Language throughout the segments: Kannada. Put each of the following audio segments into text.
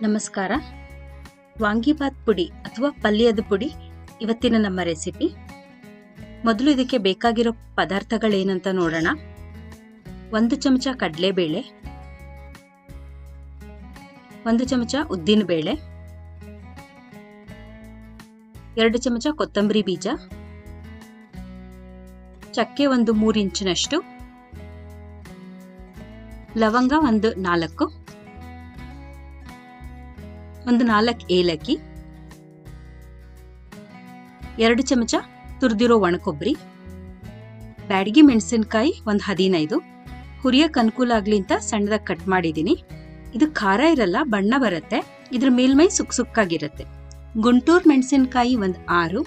ನಮಸ್ಕಾರ. ವಾಂಗಿಬಾತ್ ಪುಡಿ ಅಥವಾ ಪಲ್ಯದ ಪುಡಿ ಇವತ್ತಿನ ನಮ್ಮ ರೆಸಿಪಿ. ಮೊದಲು ಇದಕ್ಕೆ ಬೇಕಾಗಿರೋ ಪದಾರ್ಥಗಳೇನಂತ ನೋಡೋಣ. 1 ಚಮಚ ಕಡಲೆಬೇಳೆ, 1 ಚಮಚ ಉದ್ದಿನ ಬೇಳೆ, 2 ಚಮಚ ಕೊತ್ತಂಬರಿ ಬೀಜ, ಚಕ್ಕೆ 3 ಇಂಚಿನಷ್ಟು, ಲವಂಗ 4, 4 ಏಲಕ್ಕಿ, 2 ಚಮಚ ತುರಿದಿರೋ ಒಣಕೊಬ್ಬರಿ, ಬ್ಯಾಡಗಿ ಮೆಣಸಿನಕಾಯಿ 15, ಹುರಿಯಕ್ಕೆ ಅನುಕೂಲ ಆಗ್ಲಿ ಅಂತ ಸಣ್ಣದಾಗಿ ಕಟ್ ಮಾಡಿದ್ದೀನಿ. ಇದು ಖಾರ ಇರಲ್ಲ, ಬಣ್ಣ ಬರುತ್ತೆ. ಇದ್ರ ಮೇಲ್ಮೈ ಸುಕ್ಕಾಗಿರುತ್ತೆ. ಗುಂಟೂರು ಮೆಣಸಿನಕಾಯಿ 6,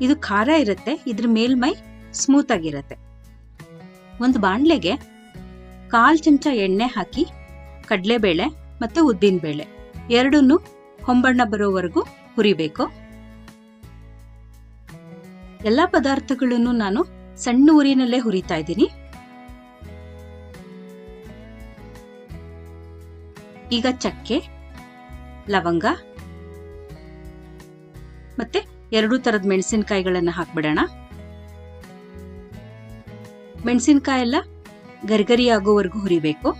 ಇದು ಖಾರ ಇರುತ್ತೆ, ಇದ್ರ ಮೇಲ್ಮೈ ಸ್ಮೂತ್ ಆಗಿರುತ್ತೆ. ಒಂದು ಬಾಣಲೆಗೆ 1/4 ಚಮಚ ಎಣ್ಣೆ ಹಾಕಿ ಕಡಲೆಬೇಳೆ ಮತ್ತೆ ಉದ್ದಿನ ಬೇಳೆ ಎರಡನ್ನೂ ಹೊಂಬಣ್ಣ ಬರೋವರೆಗೂ ಹುರಿಬೇಕು. ಎಲ್ಲ ಪದಾರ್ಥಗಳನ್ನು ನಾನು ಸಣ್ಣ ಉರಿನಲ್ಲೇ ಹುರಿತಾ ಇದ್ದೀನಿ. ಈಗ ಚಕ್ಕೆ, ಲವಂಗ ಮತ್ತೆ 2 ತರದ ಮೆಣಸಿನಕಾಯಿಗಳನ್ನ ಹಾಕ್ಬಿಡೋಣ. ಮೆಣಸಿನಕಾಯಿ ಎಲ್ಲ ಗರಿಗರಿ ಆಗೋವರೆಗೂ ಹುರಿಬೇಕು.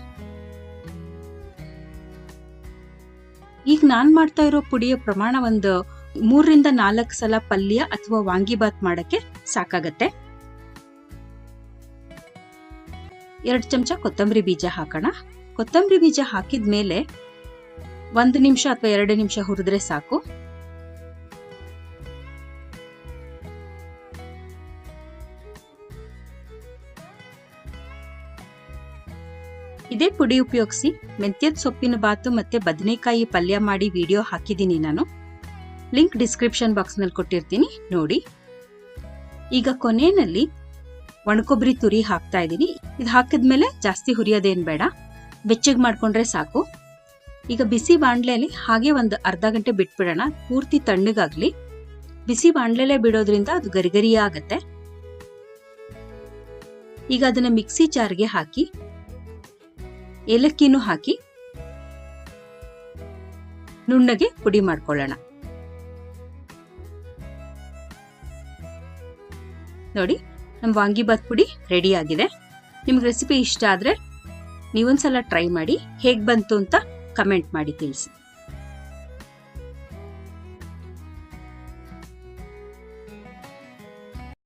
ಈಗ ನಾನ್ ಮಾಡ್ತಾ ಇರೋ ಪುಡಿಯ ಪ್ರಮಾಣ 3 ರಿಂದ 4 ಸಲ ಪಲ್ಯ ಅಥವಾ ವಾಂಗಿಬಾತ್ ಮಾಡಕ್ಕೆ ಸಾಕಾಗತ್ತೆ. 2 ಚಮಚ ಕೊತ್ತಂಬರಿ ಬೀಜ ಹಾಕೋಣ. ಕೊತ್ತಂಬರಿ ಬೀಜ ಹಾಕಿದ್ಮೇಲೆ 1 ನಿಮಿಷ ಅಥವಾ 2 ನಿಮಿಷ ಹುರಿದ್ರೆ ಸಾಕು. ಇದೇ ಪುಡಿ ಉಪಯೋಗಿಸಿ ಮೆಂತ್ಯದ ಸೊಪ್ಪಿನ ಬಾತು ಮತ್ತೆ ಬದನೆಕಾಯಿ ಪಲ್ಯ ಮಾಡಿ ವಿಡಿಯೋ ಹಾಕಿದ್ದೀನಿ ನಾನು. ಲಿಂಕ್ ಡಿಸ್ಕ್ರಿಪ್ಷನ್ ಬಾಕ್ಸ್ ನಲ್ಲಿ ಕೊಟ್ಟಿರ್ತೀನಿ, ನೋಡಿ. ಈಗ ಕೊನೆಯಲ್ಲಿ ಒಣಕೊಬ್ಬರಿ ತುರಿ ಹಾಕ್ತಾ ಇದ್ದೀನಿ. ಇದು ಹಾಕಿದ್ಮೇಲೆ ಜಾಸ್ತಿ ಹುರಿಯೋದೇನ್ ಬೇಡ, ಬೆಚ್ಚಗೆ ಮಾಡ್ಕೊಂಡ್ರೆ ಸಾಕು. ಈಗ ಬಿಸಿ ಬಾಣಲೆಯಲ್ಲಿ ಹಾಗೆ ಒಂದು ಅರ್ಧ ಗಂಟೆ ಬಿಟ್ಬಿಡೋಣ, ಪೂರ್ತಿ ತಣ್ಣಗಾಗ್ಲಿ. ಬಿಸಿ ಬಾಣಲೆಲೆ ಬಿಡೋದ್ರಿಂದ ಅದು ಗರಿಗರಿ ಆಗತ್ತೆ. ಈಗ ಅದನ್ನ ಮಿಕ್ಸಿ ಜಾರ್ಗೆ ಹಾಕಿ ಏಲಕ್ಕಿನೂ ಹಾಕಿ ನುಣ್ಣಗೆ ಪುಡಿ ಮಾಡ್ಕೊಳ್ಳೋಣ. ನೋಡಿ, ನಮ್ಮ ವಾಂಗಿಬಾತ್ ಪುಡಿ ರೆಡಿ ಆಗಿದೆ. ನಿಮ್ಗೆ ರೆಸಿಪಿ ಇಷ್ಟ ಆದ್ರೆ ನೀವೊಂದ್ಸಲ ಟ್ರೈ ಮಾಡಿ, ಹೇಗ್ ಬಂತು ಅಂತ ಕಮೆಂಟ್ ಮಾಡಿ ತಿಳಿಸಿ.